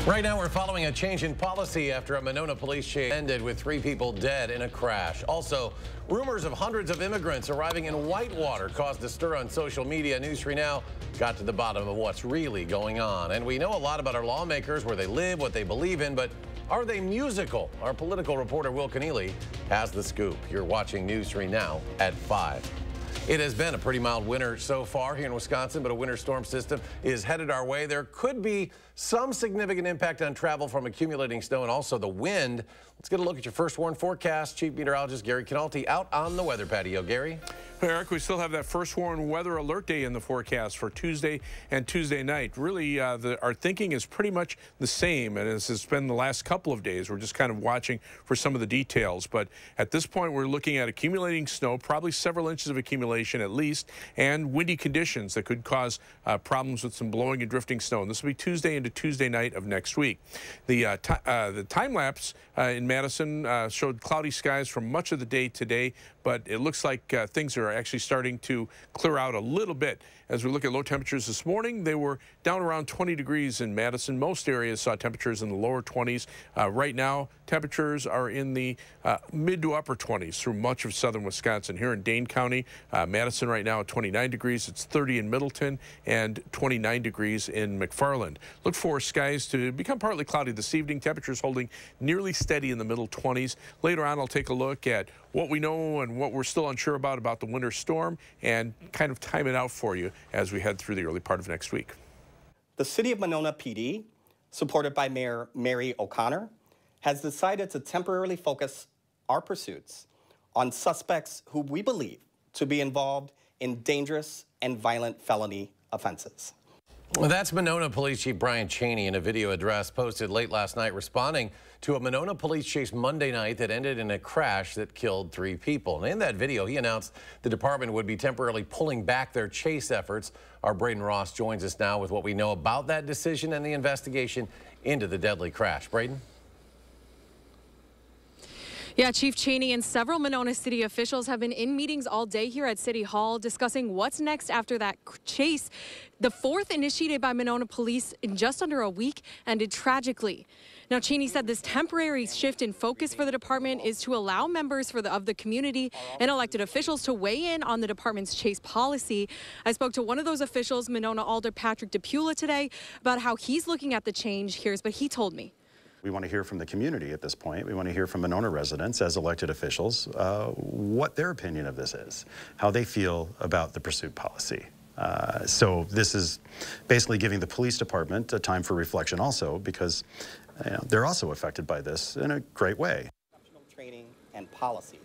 Right now, we're following a change in policy after a Monona police chase ended with 3 people dead in a crash. Also, rumors of hundreds of immigrants arriving in Whitewater caused a stir on social media. News 3 Now got to the bottom of what's really going on. And we know a lot about our lawmakers, where they live, what they believe in, but are they musical? Our political reporter Will Keneally has the scoop. You're watching News 3 Now at 5. It has been a pretty mild winter so far here in Wisconsin, but a winter storm system is headed our way. There could be some significant impact on travel from accumulating snow and also the wind. Let's get a look at your first warn forecast. Chief Meteorologist Gary Canalti out on the weather patio. Gary? Eric, we still have that first warn weather alert day in the forecast for Tuesday and Tuesday night. Really, our thinking is pretty much the same, and as it's been the last couple of days, we're just kind of watching for some of the details. But at this point, we're looking at accumulating snow, probably several inches of accumulation at least, and windy conditions that could cause problems with some blowing and drifting snow. And this will be Tuesday into Tuesday night of next week. The time lapse in Madison showed cloudy skies for much of the day today, but it looks like things are actually starting to clear out a little bit. As we look at low temperatures this morning, they were down around 20 degrees in Madison. Most areas saw temperatures in the lower 20s. Right now, temperatures are in the mid to upper 20s through much of southern Wisconsin. Here in Dane County, Madison right now at 29 degrees. It's 30 in Middleton and 29 degrees in McFarland. Look for skies to become partly cloudy this evening. Temperatures holding nearly steady in the middle 20s. Later on, I'll take a look at what we know and what we're still unsure about the winter storm and kind of time it out for you as we head through the early part of next week. The City of Monona PD, supported by Mayor Mary O'Connor, has decided to temporarily focus our pursuits on suspects who we believe to be involved in dangerous and violent felony offenses. Well, that's Monona Police Chief Brian Cheney in a video address posted late last night responding to a Monona police chase Monday night that ended in a crash that killed 3 people. And in that video, he announced the department would be temporarily pulling back their chase efforts. Our Braden Ross joins us now with what we know about that decision and the investigation into the deadly crash. Braden? Yeah, Chief Cheney and several Monona City officials have been in meetings all day here at City Hall discussing what's next after that chase. The 4th initiated by Monona police in just under a week ended tragically. Now, Cheney said this temporary shift in focus for the department is to allow members of the community and elected officials to weigh in on the department's chase policy. I spoke to one of those officials, Monona Alder Patrick DePula, today about how he's looking at the change. Here's what he told me. We want to hear from the community at this point. We want to hear from Monona residents as elected officials what their opinion of this is, how they feel about the pursuit policy. So this is basically giving the police department a time for reflection also, because they're also affected by this in a great way. Training and policies.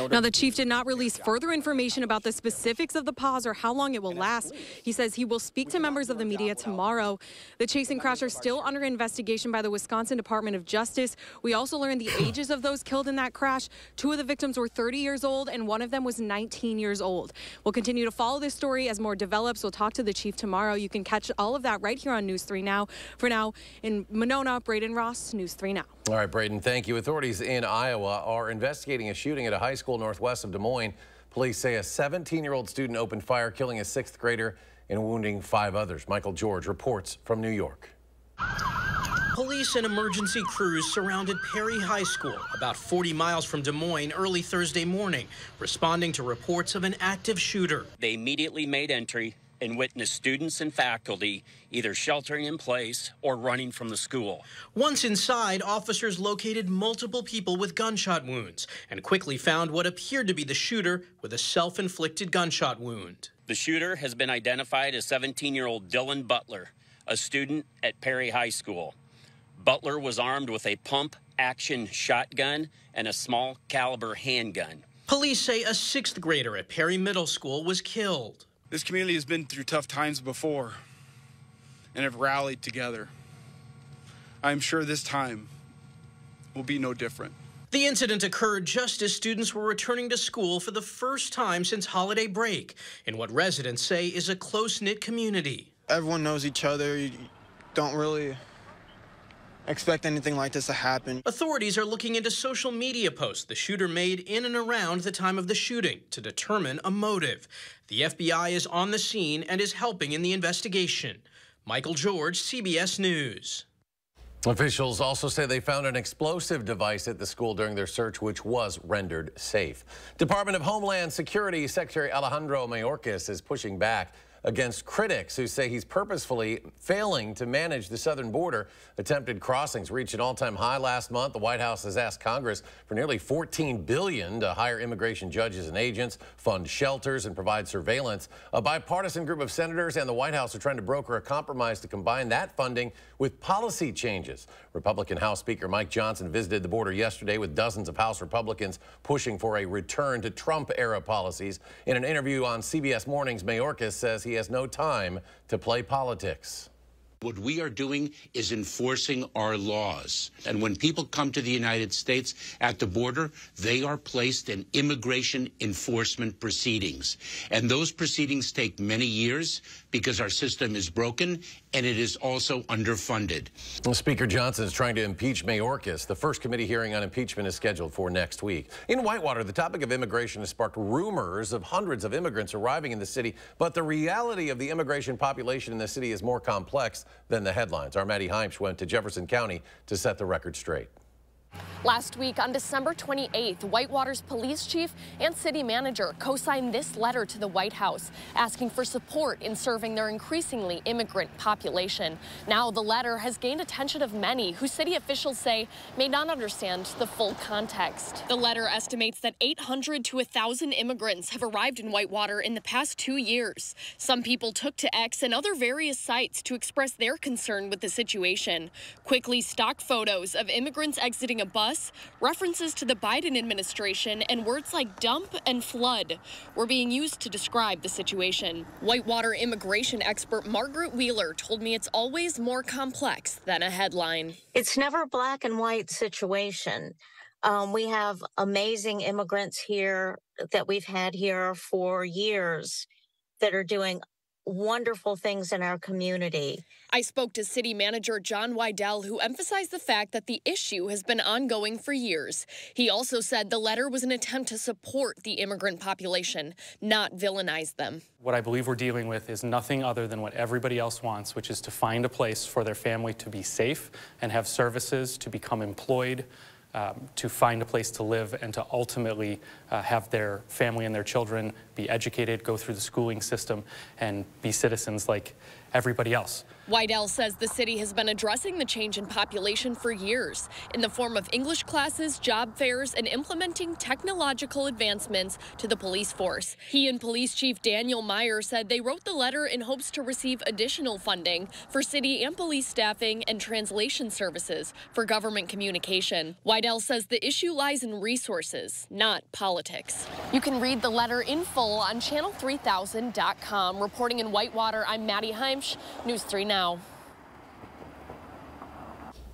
Now, the chief did not release further information about the specifics of the pause or how long it will last. He says he will speak to members of the media tomorrow. The chase and crash are still under investigation by the Wisconsin Department of Justice. We also learned the ages of those killed in that crash. 2 of the victims were 30 years old and one of them was 19 years old. We'll continue to follow this story as more develops. We'll talk to the chief tomorrow. You can catch all of that right here on News 3 Now. For now, in Monona, Braden Ross, News 3 Now. All right, Braden, thank you. Authorities in Iowa are investigating a shooting at a high school northwest of Des Moines. Police say a 17-year-old student opened fire, killing a 6th grader and wounding 5 others. Michael George reports from New York. Police and emergency crews surrounded Perry High School, about 40 miles from Des Moines, early Thursday morning, responding to reports of an active shooter. They immediately made entry and witnessed students and faculty either sheltering in place or running from the school. Once inside, officers located multiple people with gunshot wounds and quickly found what appeared to be the shooter with a self-inflicted gunshot wound. The shooter has been identified as 17-year-old Dylan Butler, a student at Perry High School. Butler was armed with a pump-action shotgun and a small caliber handgun. Police say a 6th grader at Perry Middle School was killed. This community has been through tough times before and have rallied together. I'm sure this time will be no different. The incident occurred just as students were returning to school for the first time since holiday break in what residents say is a close-knit community. Everyone knows each other. You don't really expect anything like this to happen. Authorities are looking into social media posts the shooter made in and around the time of the shooting to determine a motive. The FBI is on the scene and is helping in the investigation. Michael George, CBS News. Officials also say they found an explosive device at the school during their search, which was rendered safe. Department of Homeland Security Secretary Alejandro Mayorkas is pushing back against critics who say he's purposefully failing to manage the southern border. Attempted crossings reached an all-time high last month. The White House has asked Congress for nearly $14 billion to hire immigration judges and agents, fund shelters, and provide surveillance. A bipartisan group of senators and the White House are trying to broker a compromise to combine that funding with policy changes. Republican House Speaker Mike Johnson visited the border yesterday with dozens of House Republicans pushing for a return to Trump-era policies. In an interview on CBS Mornings, Mayorkas says he has no time to play politics. What we are doing is enforcing our laws. And when people come to the United States at the border, they are placed in immigration enforcement proceedings. And those proceedings take many years because our system is broken and it is also underfunded. Well, Speaker Johnson is trying to impeach Mayorkas. The first committee hearing on impeachment is scheduled for next week. In Whitewater, the topic of immigration has sparked rumors of hundreds of immigrants arriving in the city, but the reality of the immigration population in the city is more complex than the headlines. Our Maddie Heimsch went to Jefferson County to set the record straight. Last week, on December 28th, Whitewater's police chief and city manager co-signed this letter to the White House, asking for support in serving their increasingly immigrant population. Now, the letter has gained attention of many who city officials say may not understand the full context. The letter estimates that 800 to 1,000 immigrants have arrived in Whitewater in the past 2 years. Some people took to X and other various sites to express their concern with the situation. Quickly, stock photos of immigrants exiting a bus, references to the Biden administration, and words like dump and flood were being used to describe the situation. Whitewater immigration expert Margaret Wheeler told me it's always more complex than a headline. It's never a black and white situation. We have amazing immigrants here that we've had here for years that are doing wonderful things in our community. I spoke to city manager John Wydell, who emphasized the fact that the issue has been ongoing for years. He also said the letter was an attempt to support the immigrant population, not villainize them. What I believe we're dealing with is nothing other than what everybody else wants, which is to find a place for their family to be safe and have services, to become employed, to find a place to live, and to ultimately have their family and their children be educated, go through the schooling system, and be citizens like everybody else. Wydell says the city has been addressing the change in population for years in the form of English classes, job fairs, and implementing technological advancements to the police force. He and Police Chief Daniel Meyer said they wrote the letter in hopes to receive additional funding for city and police staffing and translation services for government communication. Wydell says the issue lies in resources, not politics. You can read the letter in full on channel3000.com. Reporting in Whitewater, I'm Maddie Heimsch, News 3 Now.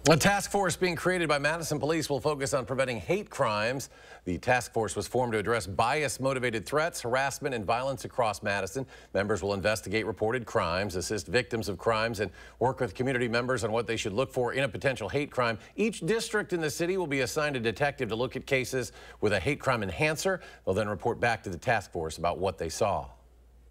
A task force being created by Madison police will focus on preventing hate crimes. The task force was formed to address bias-motivated threats, harassment, and violence across Madison. Members will investigate reported crimes, assist victims of crimes, and work with community members on what they should look for in a potential hate crime. Each district in the city will be assigned a detective to look at cases with a hate crime enhancer. They'll then report back to the task force about what they saw.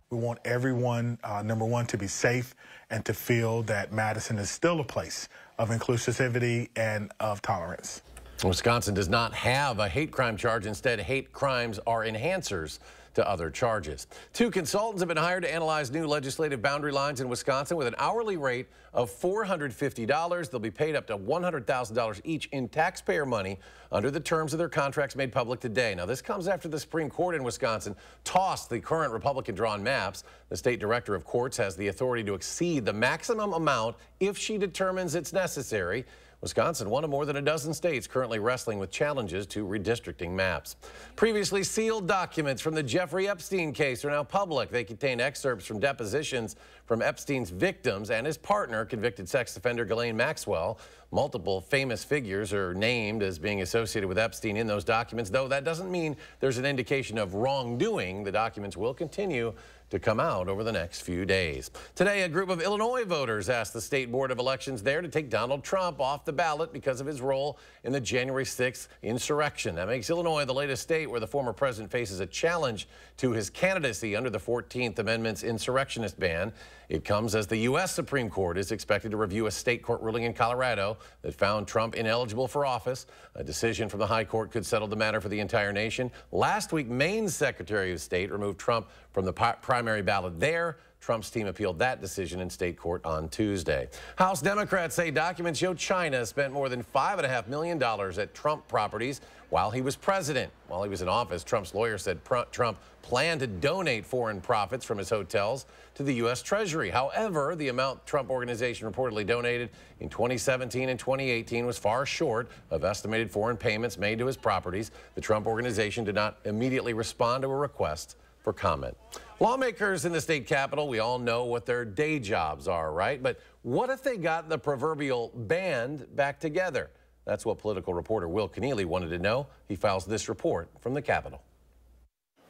We want everyone, number one, to be safe and to feel that Madison is still a place of inclusivity and of tolerance. Wisconsin does not have a hate crime charge. Instead, hate crimes are enhancers to other charges. 2 consultants have been hired to analyze new legislative boundary lines in Wisconsin with an hourly rate of $450. They'll be paid up to $100,000 each in taxpayer money under the terms of their contracts made public today. Now, this comes after the Supreme Court in Wisconsin tossed the current Republican-drawn maps. The state director of courts has the authority to exceed the maximum amount if she determines it's necessary. Wisconsin, one of more than a dozen states currently wrestling with challenges to redistricting maps. Previously sealed documents from the Jeffrey Epstein case are now public. They contain excerpts from depositions from Epstein's victims and his partner, convicted sex offender Ghislaine Maxwell. Multiple famous figures are named as being associated with Epstein in those documents, though that doesn't mean there's an indication of wrongdoing. The documents will continue to come out over the next few days. Today, a group of Illinois voters asked the State Board of Elections there to take Donald Trump off the ballot because of his role in the January 6th insurrection. That makes Illinois the latest state where the former president faces a challenge to his candidacy under the 14th Amendment's insurrectionist ban. It comes as the U.S. Supreme Court is expected to review a state court ruling in Colorado that found Trump ineligible for office. A decision from the high court could settle the matter for the entire nation. Last week, Maine's Secretary of State removed Trump from the primary ballot there. Trump's team appealed that decision in state court on Tuesday. House Democrats say documents show China spent more than $5.5 million at Trump properties while he was president. While he was in office, Trump's lawyer said Trump planned to donate foreign profits from his hotels to the U.S. Treasury. However, the amount Trump Organization reportedly donated in 2017 and 2018 was far short of estimated foreign payments made to his properties. The Trump Organization did not immediately respond to a request for comment. Lawmakers in the state capitol, we all know what their day jobs are, right? But what if they got the proverbial band back together? That's what political reporter Will Keneally wanted to know. He files this report from the Capitol.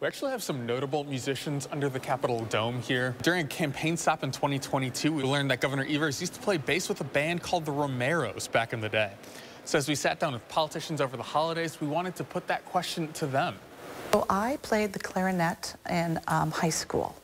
We actually have some notable musicians under the Capitol Dome here. During a campaign stop in 2022, we learned that Governor Evers used to play bass with a band called the Romeros back in the day. So as we sat down with politicians over the holidays, we wanted to put that question to them. So I played the clarinet in high school.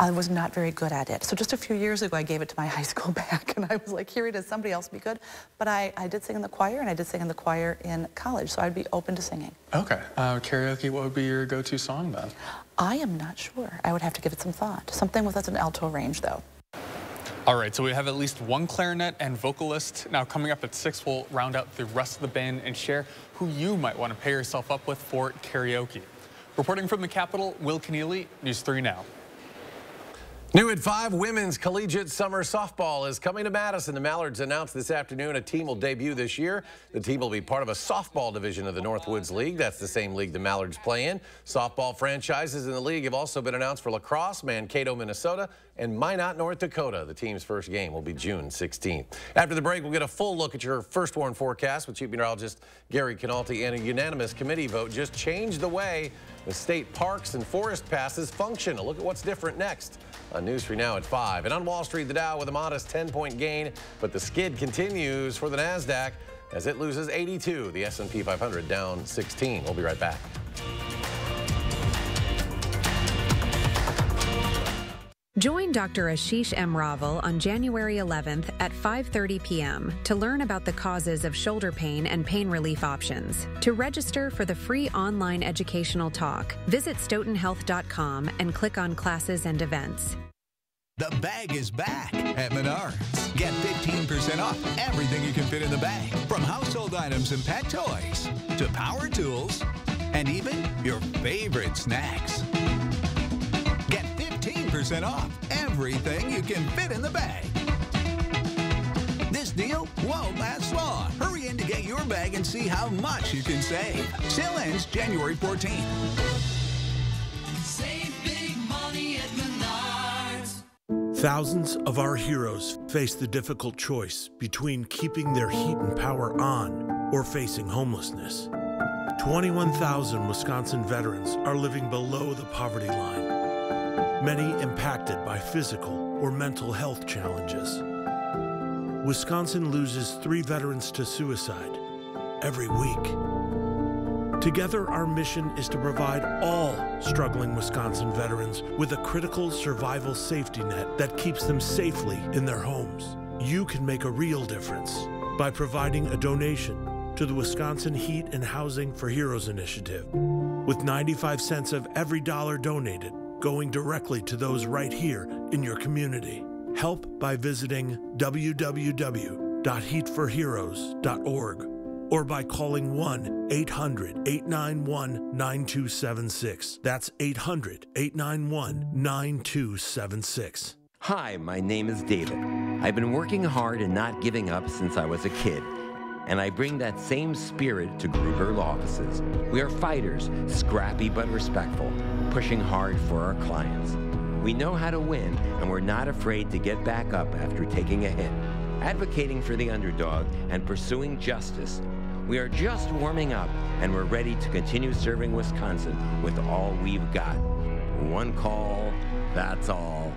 I was not very good at it. So just a few years ago, I gave it to my high school band, and I was like, here it is, somebody else be good. But I did sing in the choir, and I did sing in the choir in college, so I'd be open to singing. Okay. Karaoke, what would be your go-to song then? I am not sure. I would have to give it some thought. Something with an alto range, though. All right, so we have at least one clarinet and vocalist. Now, coming up at 6, we'll round out the rest of the band and share who you might want to pair yourself up with for karaoke. Reporting from the Capitol, Will Keneally, News 3 Now. New at 5, women's collegiate summer softball is coming to Madison. The Mallards announced this afternoon a team will debut this year. The team will be part of a softball division of the Northwoods League. That's the same league the Mallards play in. Softball franchises in the league have also been announced for lacrosse, Mankato, Minnesota, and Minot, North Dakota. The team's first game will be June 16th. After the break, we'll get a full look at your first warn forecast with Chief Meteorologist Gary Canalti, and a unanimous committee vote just changed the way the state parks and forest passes function. A look at what's different next on News 3 Now at 5. And on Wall Street, the Dow with a modest 10-point gain, but the skid continues for the NASDAQ as it loses 82. The S&P 500 down 16. We'll be right back. Join Dr. Ashish M. Raval on January 11th at 5:30 p.m. to learn about the causes of shoulder pain and pain relief options. To register for the free online educational talk, visit stoughtonhealth.com and click on classes and events. The bag is back at Menards. Get 15% off everything you can fit in the bag, from household items and pet toys to power tools and even your favorite snacks. Get 15% off everything you can fit in the bag. This deal won't last long. Hurry in to get your bag and see how much you can save. Sale ends January 14th. Save big money at Menards. Thousands of our heroes face the difficult choice between keeping their heat and power on or facing homelessness. 21,000 Wisconsin veterans are living below the poverty line, many impacted by physical or mental health challenges. Wisconsin loses 3 veterans to suicide every week. Together, our mission is to provide all struggling Wisconsin veterans with a critical survival safety net that keeps them safely in their homes. You can make a real difference by providing a donation to the Wisconsin Heat and Housing for Heroes initiative, with 95 cents of every dollar donated going directly to those right here in your community. Help by visiting www.heatforheroes.org or by calling 1-800-891-9276. That's 800-891-9276. Hi, my name is David. I've been working hard and not giving up since I was a kid. And I bring that same spirit to Gruber Law Offices. We are fighters, scrappy but respectful, pushing hard for our clients. We know how to win, and we're not afraid to get back up after taking a hit, advocating for the underdog and pursuing justice. We are just warming up, and we're ready to continue serving Wisconsin with all we've got. One call, That's all.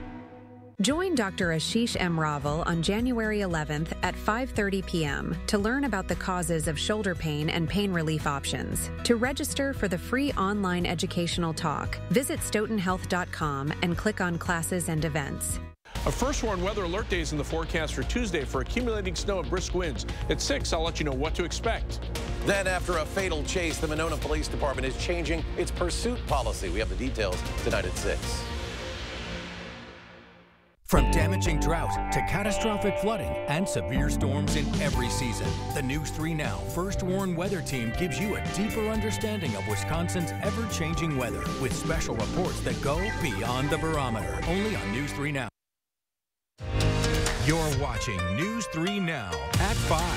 Join Dr. Ashish M. Raval on January 11th at 5:30 p.m. to learn about the causes of shoulder pain and pain relief options. To register for the free online educational talk, visit stoughtonhealth.com and click on Classes and Events. A first warned weather alert day is in the forecast for Tuesday for accumulating snow and brisk winds. At 6, I'll let you know what to expect. Then, after a fatal chase, the Monona Police Department is changing its pursuit policy. We have the details tonight at 6. From damaging drought to catastrophic flooding and severe storms in every season, the News 3 Now First Warn Weather Team gives you a deeper understanding of Wisconsin's ever-changing weather with special reports that go beyond the barometer. Only on News 3 Now. You're watching News 3 Now at 5.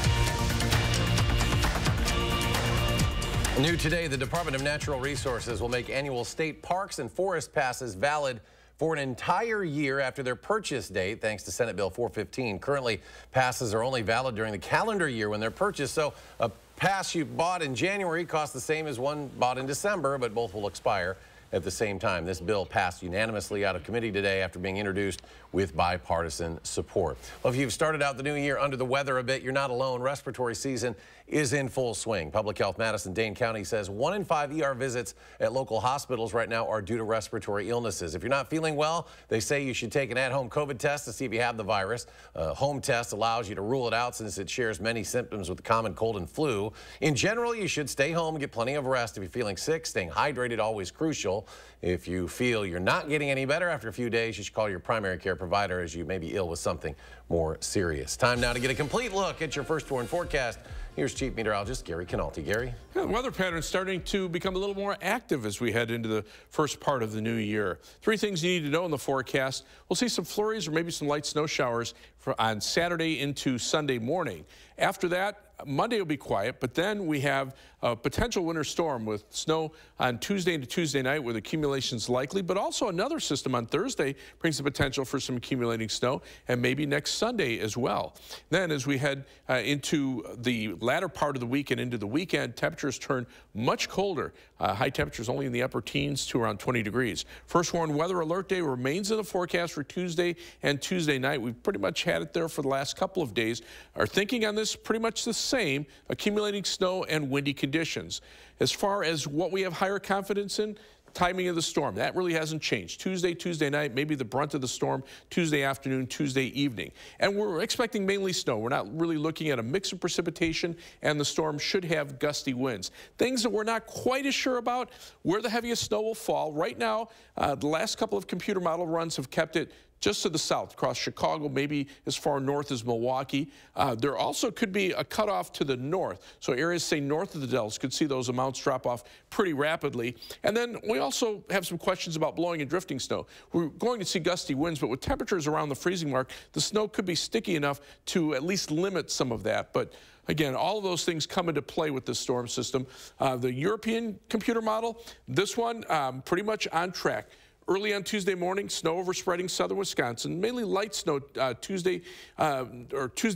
New today, the Department of Natural Resources will make annual state parks and forest passes valid for an entire year after their purchase date, thanks to Senate Bill 415. Currently, passes are only valid during the calendar year when they're purchased, so a pass you bought in January costs the same as one bought in December, but both will expire at the same time. This bill passed unanimously out of committee today after being introduced with bipartisan support. Well, if you've started out the new year under the weather a bit, you're not alone. Respiratory season is in full swing. Public Health Madison, Dane County says 1 in 5 ER visits at local hospitals right now are due to respiratory illnesses. If you're not feeling well, they say you should take an at-home COVID test to see if you have the virus. A home test allows you to rule it out since it shares many symptoms with the common cold and flu. In general, you should stay home and get plenty of rest. If you're feeling sick, staying hydrated always crucial. If you feel you're not getting any better after a few days, you should call your primary care provider as you may be ill with something more serious. Time now to get a complete look at your First Warn forecast. Here's Chief Meteorologist Gary Canalti. Gary? Yeah, the weather pattern is starting to become a little more active as we head into the first part of the new year. 3 things you need to know in the forecast. We'll see some flurries or maybe some light snow showers on Saturday into Sunday morning. After that, Monday will be quiet, but then we have a potential winter storm with snow on Tuesday into Tuesday night with accumulations likely, but also another system on Thursday brings the potential for some accumulating snow, and maybe next Sunday as well. Then as we head into the latter part of the week and into the weekend, temperatures turn much colder. High temperatures only in the upper teens to around 20 degrees. First warned weather alert day remains in the forecast for Tuesday and Tuesday night. We've pretty much had it there for the last couple of days. Our thinking on this pretty much the same, accumulating snow and windy conditions. As far as what we have higher confidence in, timing of the storm, that really hasn't changed. Tuesday night, maybe the brunt of the storm, Tuesday afternoon, Tuesday evening. And we're expecting mainly snow. We're not really looking at a mix of precipitation, and the storm should have gusty winds. Things that we're not quite as sure about, where the heaviest snow will fall. Right now, the last couple of computer model runs have kept it just to the south, across Chicago, maybe as far north as Milwaukee. There also could be a cutoff to the north. So areas, say, north of the Dells could see those amounts drop off pretty rapidly. And then we also have some questions about blowing and drifting snow. We're going to see gusty winds, but with temperatures around the freezing mark, the snow could be sticky enough to at least limit some of that. But again, all of those things come into play with this storm system. The European computer model, this one pretty much on track. Early on Tuesday morning, snow overspreading southern Wisconsin, mainly light snow Tuesday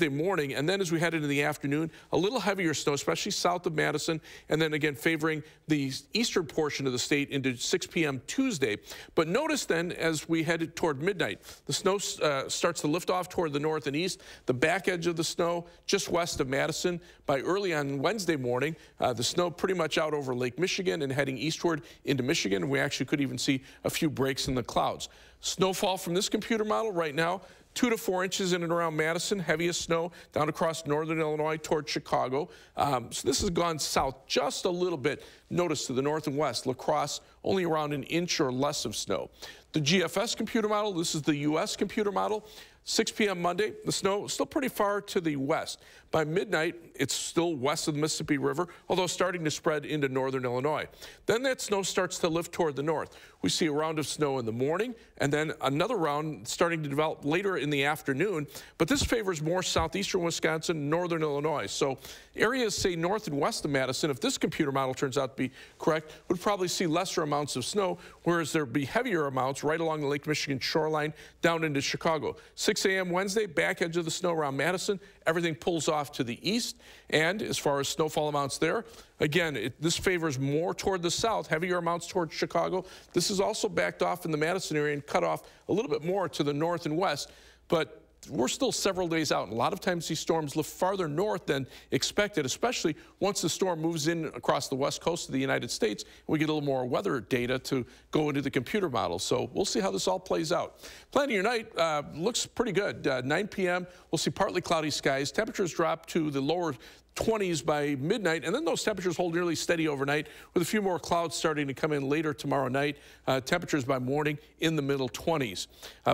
morning, and then as we head into the afternoon, a little heavier snow, especially south of Madison, and then again favoring the eastern portion of the state into 6 p.m. Tuesday. But notice then, as we head toward midnight, the snow starts to lift off toward the north and east. The back edge of the snow just west of Madison. By early on Wednesday morning, the snow pretty much out over Lake Michigan and heading eastward into Michigan. We actually could even see a few breaks in the clouds. Snowfall from this computer model right now, 2 to 4 inches in and around Madison, heaviest snow down across northern Illinois toward Chicago. So this has gone south just a little bit. Notice to the north and west, La Crosse, only around an inch or less of snow. The GFS computer model, this is the U.S. computer model. 6 p.m. Monday, the snow still pretty far to the west. By midnight, it's still west of the Mississippi River, although starting to spread into northern Illinois. Then that snow starts to lift toward the north. We see a round of snow in the morning, and then another round starting to develop later in the afternoon. But this favors more southeastern Wisconsin, northern Illinois. So areas, say, north and west of Madison, if this computer model turns out to be correct, would probably see lesser amounts of snow, whereas there'd be heavier amounts right along the Lake Michigan shoreline down into Chicago. 6 6 a.m. Wednesday, back edge of the snow around Madison. Everything pulls off to the east. And as far as snowfall amounts there, again, this favors more toward the south, heavier amounts toward Chicago. This is also backed off in the Madison area and cut off a little bit more to the north and west. But we're still several days out. And a lot of times these storms lift farther north than expected, especially once the storm moves in across the west coast of the United States. We get a little more weather data to go into the computer model. So we'll see how this all plays out. Planning your night looks pretty good. 9 p.m., we'll see partly cloudy skies. Temperatures drop to the lower 20s by midnight, and then those temperatures hold nearly steady overnight with a few more clouds starting to come in later tomorrow night. Temperatures by morning in the middle 20s.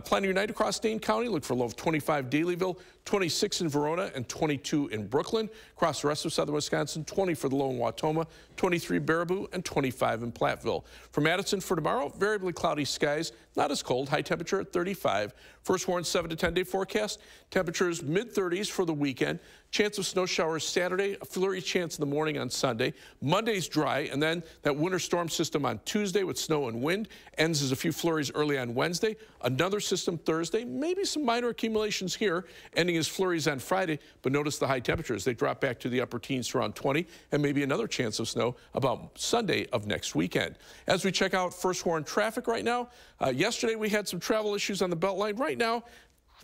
Planning your night across Dane County, look for a low of 25 Dalyville, 26 in Verona, and 22 in Brooklyn. Across the rest of southern Wisconsin, 20 for the low in Wautoma, 23 Baraboo, and 25 in Platteville. For Madison for tomorrow, variably cloudy skies, not as cold, high temperature at 35. First warned 7 to 10 day forecast, temperatures mid-30s for the weekend. Chance of snow showers Saturday, a flurry chance in the morning on Sunday. Monday's dry, and then that winter storm system on Tuesday with snow and wind ends as a few flurries early on Wednesday. Another system Thursday, maybe some minor accumulations here, ending as flurries on Friday. But notice the high temperatures. They drop back to the upper teens around 20, and maybe another chance of snow about Sunday of next weekend. As we check out first warned traffic right now, yesterday we had some travel issues on the Beltline. Right now,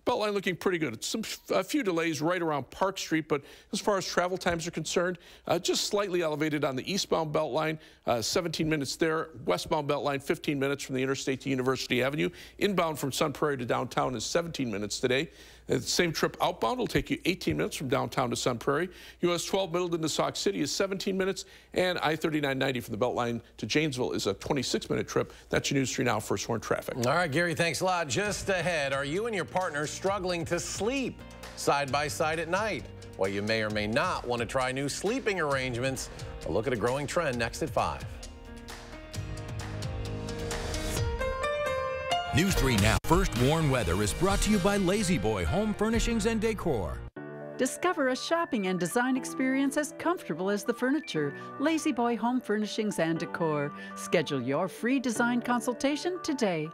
Beltline looking pretty good. It's a few delays right around Park Street, but as far as travel times are concerned, just slightly elevated on the eastbound Beltline, 17 minutes there. Westbound Beltline, 15 minutes from the interstate to University Avenue. Inbound from Sun Prairie to downtown is 17 minutes today. The same trip outbound will take you 18 minutes from downtown to Sun Prairie. US 12 Middleton to Sauk City is 17 minutes, and I-3990 from the Beltline to Janesville is a 26-minute trip. That's your News 3 Now First Warned Traffic. All right, Gary, thanks a lot. Just ahead, are you and your partner struggling to sleep side by side at night? Well, you may or may not want to try new sleeping arrangements. A look at a growing trend next at 5. News 3 Now. First Warn Weather is brought to you by Lazy Boy Home Furnishings and Decor. Discover a shopping and design experience as comfortable as the furniture. Lazy Boy Home Furnishings and Decor. Schedule your free design consultation today.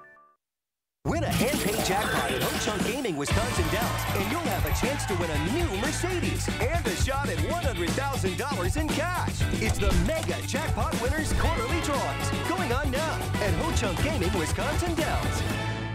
Win a hand-paid jackpot at Ho-Chunk Gaming Wisconsin Dells, and you'll have a chance to win a new Mercedes and a shot at $100,000 in cash. It's the Mega Jackpot Winners Quarterly Drawings going on now at Ho-Chunk Gaming Wisconsin Dells.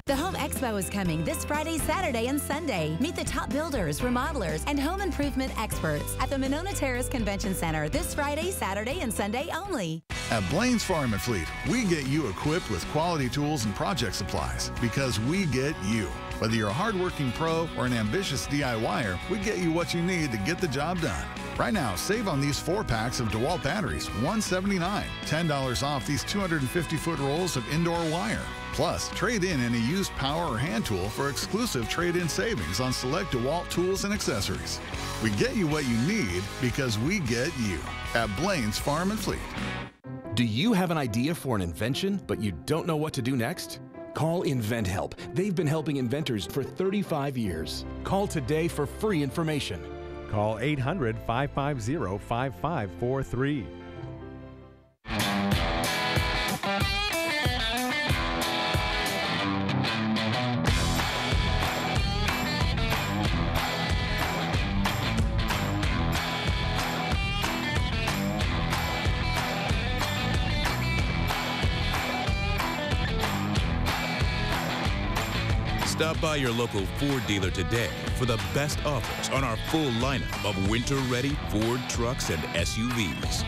The Home Expo is coming this Friday, Saturday, and Sunday. Meet the top builders, remodelers, and home improvement experts at the Monona Terrace Convention Center this Friday, Saturday, and Sunday only. At Blaine's Farm and Fleet, we get you equipped with quality tools and project supplies because we get you. Whether you're a hardworking pro or an ambitious DIYer, we get you what you need to get the job done. Right now, save on these 4-packs of DeWalt batteries, $179. $10 off these 250-foot rolls of indoor wire. Plus, trade in any used power or hand tool for exclusive trade-in savings on select DeWalt tools and accessories. We get you what you need because we get you at Blaine's Farm and Fleet. Do you have an idea for an invention, but you don't know what to do next? Call InventHelp. They've been helping inventors for 35 years. Call today for free information. Call 800-550-5543. Stop by your local Ford dealer today for the best offers on our full lineup of winter-ready Ford trucks and SUVs.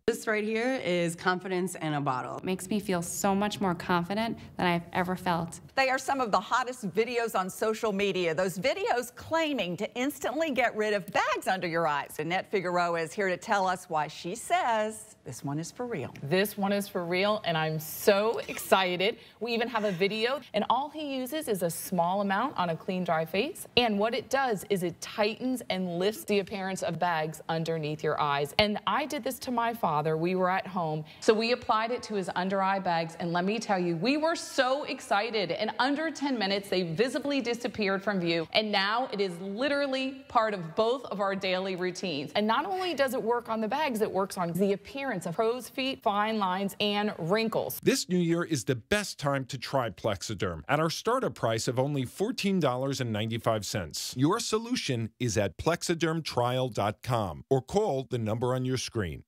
This right here is confidence in a bottle. It makes me feel so much more confident than I've ever felt. They are some of the hottest videos on social media. Those videos claiming to instantly get rid of bags under your eyes. Annette Figueroa is here to tell us why she says this one is for real. This one is for real, and I'm so excited. We even have a video, and all he uses is a small amount on a clean, dry face. And what it does is it tightens and lifts the appearance of bags underneath your eyes. And I did this to my father. father. We were at home, so we applied it to his under eye bags, and let me tell you, we were so excited. In under 10 minutes, they visibly disappeared from view, and now it is literally part of both of our daily routines. And not only does it work on the bags, it works on the appearance of crow's feet, fine lines, and wrinkles. This new year is the best time to try Plexiderm at our startup price of only $14.95. Your solution is at plexidermtrial.com or call the number on your screen.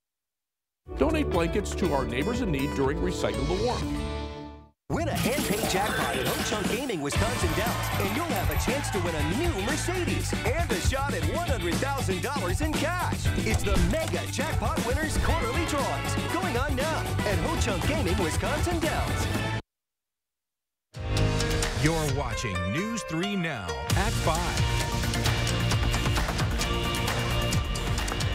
Donate blankets to our neighbors in need during Recycle the Warm. Win a hand-paid jackpot at Ho Chunk Gaming Wisconsin Dells, and you'll have a chance to win a new Mercedes and a shot at $100,000 in cash. It's the Mega Jackpot Winners Quarterly Drawings going on now at Ho Chunk Gaming Wisconsin Dells. You're watching News 3 Now at 5.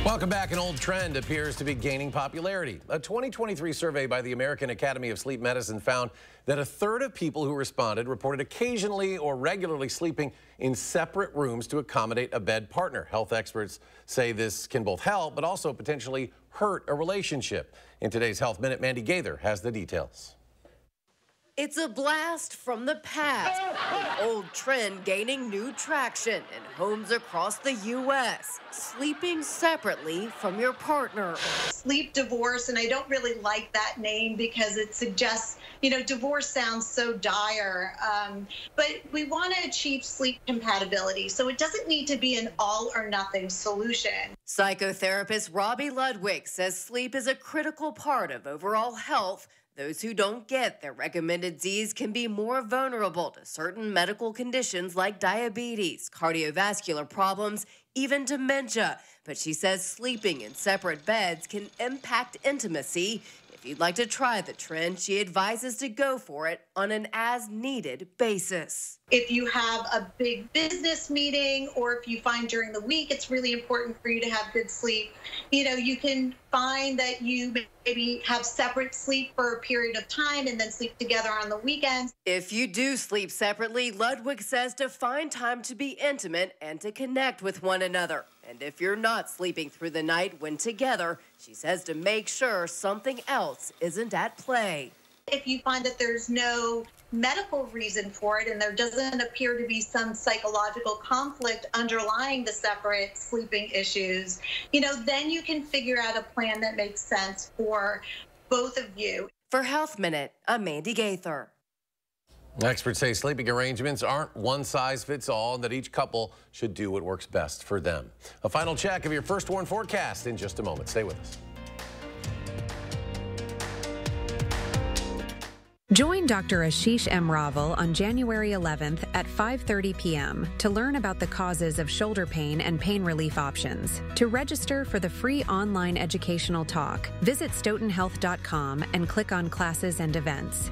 Welcome back. An old trend appears to be gaining popularity. A 2023 survey by the American Academy of Sleep Medicine found that a third of people who responded reported occasionally or regularly sleeping in separate rooms to accommodate a bed partner. Health experts say this can both help but also potentially hurt a relationship. In today's Health Minute, Mandy Gaither has the details. It's a blast from the past, an old trend gaining new traction in homes across the U.S., sleeping separately from your partner. Sleep divorce, and I don't really like that name because it suggests, divorce sounds so dire, but we want to achieve sleep compatibility, so it doesn't need to be an all or nothing solution. Psychotherapist Robbie Ludwig says sleep is a critical part of overall health. Those who don't get their recommended Z's can be more vulnerable to certain medical conditions like diabetes, cardiovascular problems, even dementia. But she says sleeping in separate beds can impact intimacy. If you'd like to try the trend, she advises to go for it on an as-needed basis. If you have a big business meeting or if you find during the week it's really important for you to have good sleep, you can find that you maybe have separate sleep for a period of time and then sleep together on the weekends. If you do sleep separately, Ludwig says to find time to be intimate and to connect with one another. And if you're not sleeping through the night when together, she says to make sure something else isn't at play. If you find that there's no medical reason for it and there doesn't appear to be some psychological conflict underlying the separate sleeping issues, then you can figure out a plan that makes sense for both of you. For Health Minute, I'm Mandy Gaither. Experts say sleeping arrangements aren't one size fits all and that each couple should do what works best for them. A final check of your First Warn forecast in just a moment. Stay with us. Join Dr. Ashish M. Raval on January 11th at 5:30 p.m. to learn about the causes of shoulder pain and pain relief options. To register for the free online educational talk, visit stoughtonhealth.com and click on Classes and Events.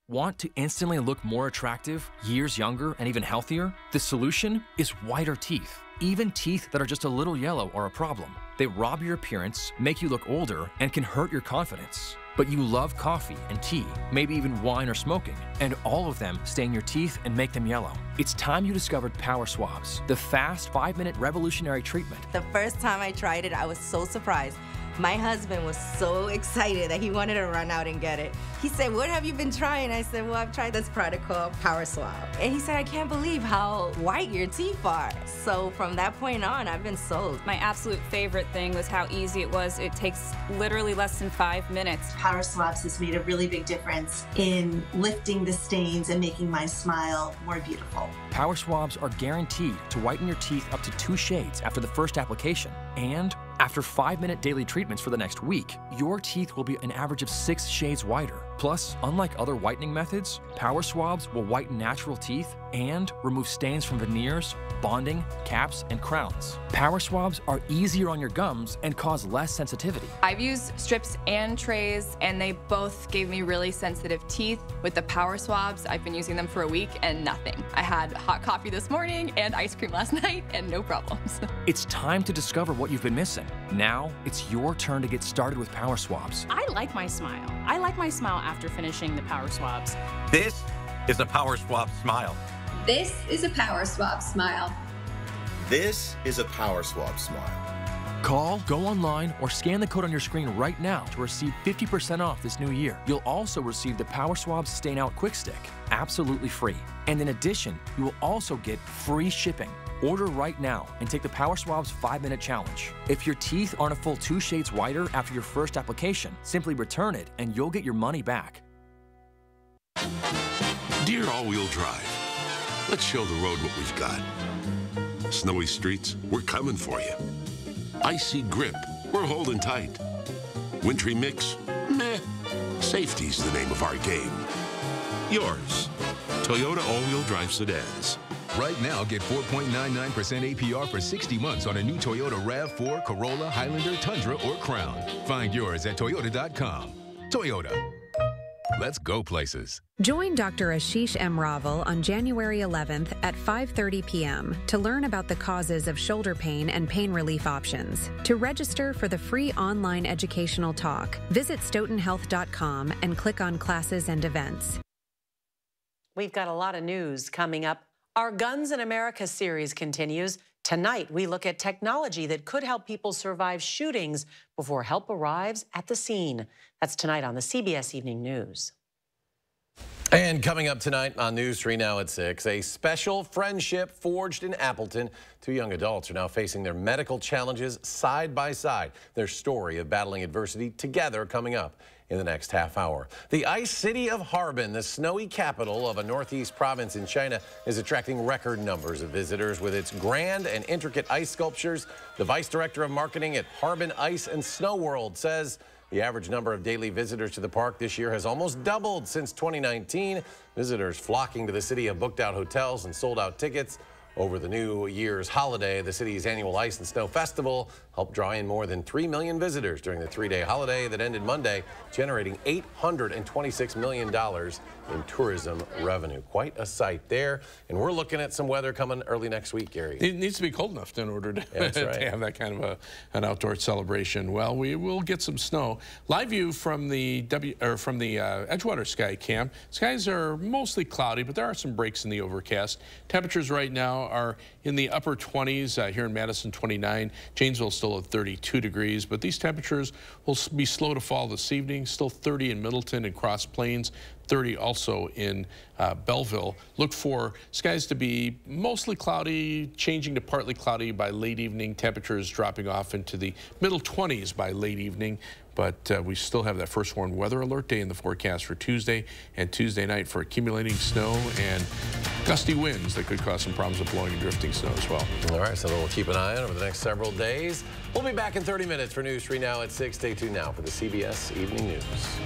Want to instantly look more attractive, years younger, and even healthier? The solution is whiter teeth. Even teeth that are just a little yellow are a problem. They rob your appearance, make you look older, and can hurt your confidence. But you love coffee and tea, maybe even wine or smoking, and all of them stain your teeth and make them yellow. It's time you discovered Power Swabs, the fast 5-minute revolutionary treatment. The first time I tried it, I was so surprised. My husband was so excited that he wanted to run out and get it. He said, "What have you been trying?" I said, "Well, I've tried this product called Power Swab." And he said, "I can't believe how white your teeth are." So from that point on, I've been sold. My absolute favorite thing was how easy it was. It takes literally less than 5 minutes. Power Swabs has made a really big difference in lifting the stains and making my smile more beautiful. Power Swabs are guaranteed to whiten your teeth up to 2 shades after the first application. And after 5-minute daily treatments for the next week, your teeth will be an average of 6 shades whiter. Plus, unlike other whitening methods, Power Swabs will whiten natural teeth and remove stains from veneers, bonding, caps, and crowns. Power Swabs are easier on your gums and cause less sensitivity. I've used strips and trays, and they both gave me really sensitive teeth. With the Power Swabs, I've been using them for a week and nothing. I had hot coffee this morning and ice cream last night and no problems. It's time to discover what you've been missing. Now, it's your turn to get started with Power Swabs. I like my smile. I like my smile after finishing the Power Swabs. This is a Power Swab smile. This is a Power Swab smile. This is a Power Swab smile. Call, go online, or scan the code on your screen right now to receive 50% off this new year. You'll also receive the Power Swabs Stain Out Quick Stick, absolutely free. And in addition, you will also get free shipping. Order right now and take the Power Swabs 5-minute challenge. If your teeth aren't a full 2 shades whiter after your first application, simply return it and you'll get your money back. Dear all-wheel drive, let's show the road what we've got. Snowy streets, we're coming for you. Icy grip, we're holding tight. Wintry mix, meh. Safety's the name of our game. Yours, Toyota all-wheel drive sedans. Right now, get 4.99% APR for 60 months on a new Toyota RAV4, Corolla, Highlander, Tundra, or Crown. Find yours at Toyota.com. Toyota. Let's go places. Join Dr. Ashish M. Raval on January 11th at 5:30 p.m. to learn about the causes of shoulder pain and pain relief options. To register for the free online educational talk, visit stoughtonhealth.com and click on classes and events. We've got a lot of news coming up. Our Guns in America series continues. Tonight, we look at technology that could help people survive shootings before help arrives at the scene. That's tonight on the CBS Evening News. And coming up tonight on News 3 Now at 6, a special friendship forged in Appleton. 2 young adults are now facing their medical challenges side by side. Their story of battling adversity together coming up in the next half hour. The ice city of Harbin, the snowy capital of a northeast province in China, is attracting record numbers of visitors with its grand and intricate ice sculptures. The vice director of marketing at Harbin Ice and Snow World says the average number of daily visitors to the park this year has almost doubled since 2019. Visitors flocking to the city have booked out hotels and sold out tickets. Over the New Year's holiday, the city's annual Ice and Snow Festival helped draw in more than 3 million visitors during the 3-day holiday that ended Monday, generating $826 million in tourism revenue. Quite a sight there. And we're looking at some weather coming early next week, Gary. It needs to be cold enough in order to, to have that kind of an outdoor celebration. Well, we will get some snow. Live view from the Edgewater Sky Cam. Skies are mostly cloudy, but there are some breaks in the overcast. Temperatures right now are in the upper 20s. Here in Madison, 29. Janesville still at 32 degrees, but these temperatures will be slow to fall this evening. Still 30 in Middleton and Cross Plains, 30 also in Belleville. Look for skies to be mostly cloudy, changing to partly cloudy by late evening. Temperatures dropping off into the middle 20s by late evening. But we still have that first warned weather alert day in the forecast for Tuesday and Tuesday night for accumulating snow and gusty winds that could cause some problems with blowing and drifting snow as well. All right, so we'll keep an eye on over the next several days. We'll be back in 30 minutes for News 3 Now at 6. Stay tuned now for the CBS Evening News.